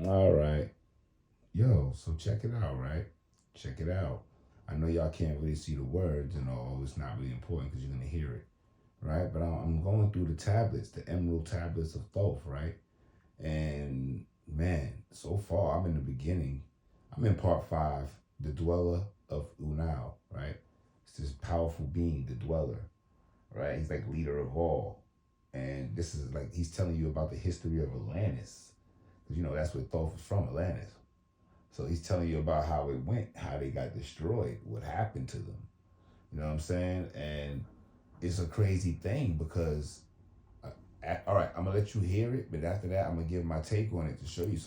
All right. Yo, so check it out, right? Check it out. I know y'all can't really see the words and all. It's not really important because you're going to hear it, right? But I'm going through the tablets, the emerald tablets of Thoth, right? And man, so far I'm in the beginning. I'm in part 5, the dweller of Unau, right? It's this powerful being, the dweller, right? He's like leader of all. And this is like, he's telling you about the history of Atlantis. Because, that's where Thoth is from, Atlantis. So he's telling you about how it went, how they got destroyed, what happened to them. You know what I'm saying? And it's a crazy thing because, all right, I'm going to let you hear it. But after that, I'm going to give my take on it to show you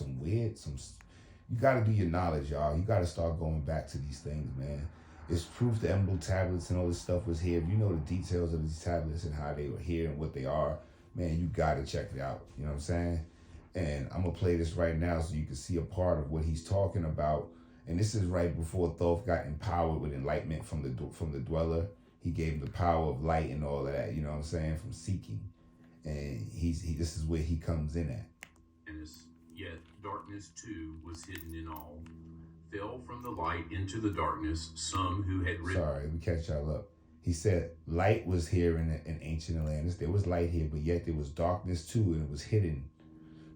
you got to do your knowledge, y'all. You got to start going back to these things, man. It's proof the emerald tablets and all this stuff was here. If you know the details of these tablets and how they were here and what they are, man, you got to check it out. You know what I'm saying? And I'm going to play this right now so you can see a part of what he's talking about. And this is right before Thoth got empowered with enlightenment from the dweller. He gave him the power of light and all of that, you know what I'm saying, from seeking. And this is where he comes in at. Yet darkness too was hidden in all. Fell from the light into the darkness some who had written. Sorry, we catch y'all up. He said light was here in ancient Atlantis. There was light here, but yet there was darkness too, and it was hidden.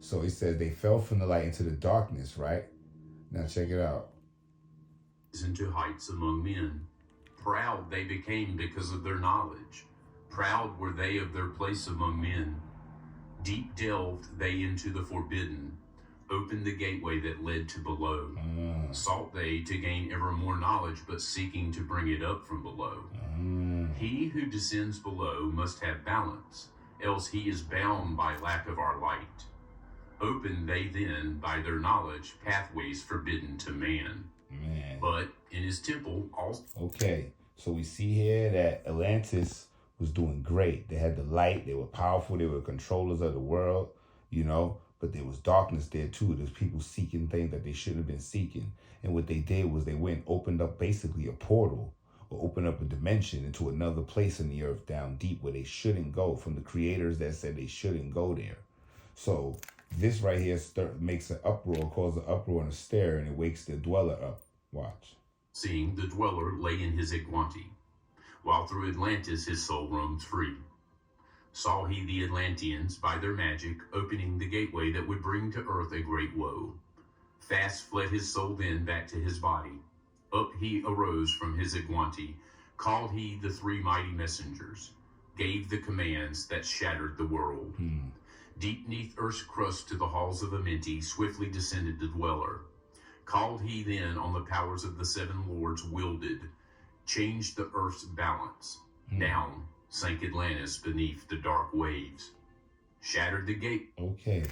So he says they fell from the light into the darkness, right? Now check it out. Into heights among men. Proud they became because of their knowledge. Proud were they of their place among men. Deep delved they into the forbidden. Opened the gateway that led to below. Sought they to gain ever more knowledge, but seeking to bring it up from below. He who descends below must have balance, else he is bound by lack of our light. Open they then, by their knowledge, pathways forbidden to man. But in his temple also. Okay, so we see here that Atlantis was doing great. They had the light, they were powerful, they were controllers of the world, but there was darkness there too. There's people seeking things that they shouldn't have been seeking. And what they did was they went and opened up basically a portal or opened up a dimension into another place in the earth down deep where they shouldn't go, from the creators that said they shouldn't go there. So this right here makes an uproar, causes an uproar and a stir, and it wakes the dweller up. Watch. Seeing the dweller lay in his Egwanti, while through Atlantis his soul roamed free. Saw he the Atlanteans, by their magic, opening the gateway that would bring to earth a great woe. Fast fled his soul then back to his body. Up he arose from his Egwanti, called he the 3 mighty messengers, gave the commands that shattered the world. Deep neath earth's crust to the halls of Amenti swiftly descended the dweller. Called he then on the powers of the 7 lords wielded, changed the earth's balance. Down sank Atlantis beneath the dark waves. Shattered the gate. Okay.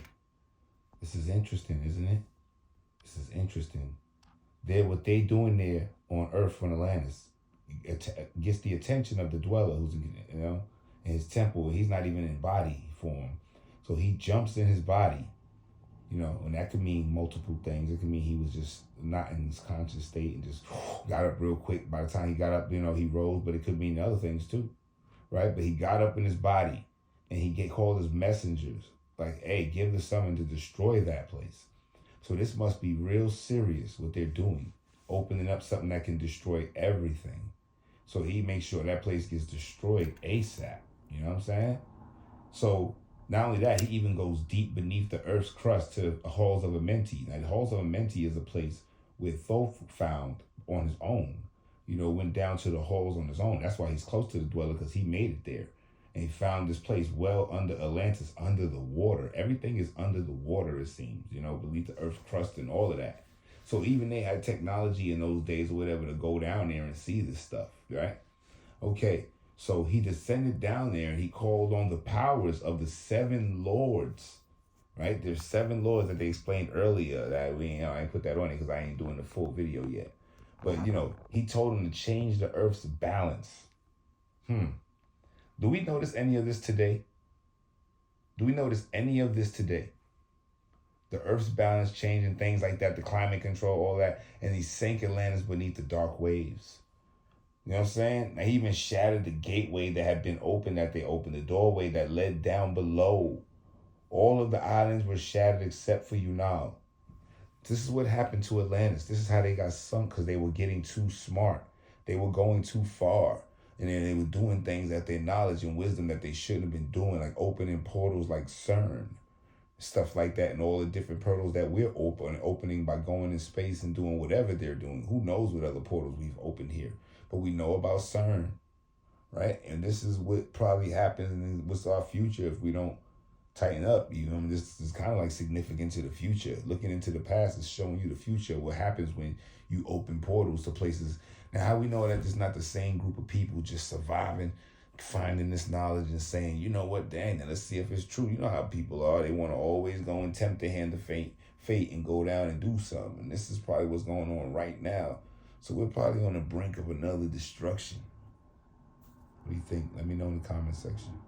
This is interesting, isn't it? This is interesting. What they doing there on Earth from Atlantis gets the attention of the dweller who's, in his temple. He's not even in body form. So he jumps in his body, and that could mean multiple things. It could mean he was just not in his conscious state and just got up real quick. By the time he got up, he rose, but it could mean other things too, right? But he got up in his body and he called his messengers like, hey, give the summon to destroy that place. So this must be real serious what they're doing, opening up something that can destroy everything. So he makes sure that place gets destroyed ASAP. You know what I'm saying? So not only that, he even goes deep beneath the earth's crust to the halls of Amenti. Now, the halls of Amenti is a place where Thoth found on his own. Went down to the halls on his own. That's why he's close to the dweller, because he made it there. And he found this place well under Atlantis, under the water. Everything is under the water, it seems, beneath the earth's crust and all of that. So even they had technology in those days or whatever to go down there and see this stuff, right? Okay. So he descended down there and he called on the powers of the 7 lords, right? There's 7 lords that they explained earlier that I ain't put that on it because I ain't doing the full video yet. But, he told them to change the earth's balance. Do we notice any of this today? Do we notice any of this today? The earth's balance changing, things like that, the climate control, all that, and he sank Atlantis beneath the dark waves. You know what I'm saying? Now, he even shattered the gateway that had been opened, that they opened, the doorway that led down below. All of the islands were shattered except for Unau. This is what happened to Atlantis. This is how they got sunk, because they were getting too smart. They were going too far. And then they were doing things that their knowledge and wisdom that they shouldn't have been doing, like opening portals like CERN, stuff like that, and all the different portals that we're opening by going in space and doing whatever they're doing. Who knows what other portals we've opened here? But we know about CERN, right? And this is what probably happens, and what's our future if we don't tighten up. You know, this is kind of like significant to the future. Looking into the past is showing you the future, what happens when you open portals to places. Now, how we know that it's not the same group of people just surviving, finding this knowledge and saying, you know what, dang, now let's see if it's true. You know how people are. They want to always go and tempt their hand to fate and go down and do something. And this is probably what's going on right now. So we're probably on the brink of another destruction. What do you think? Let me know in the comment section.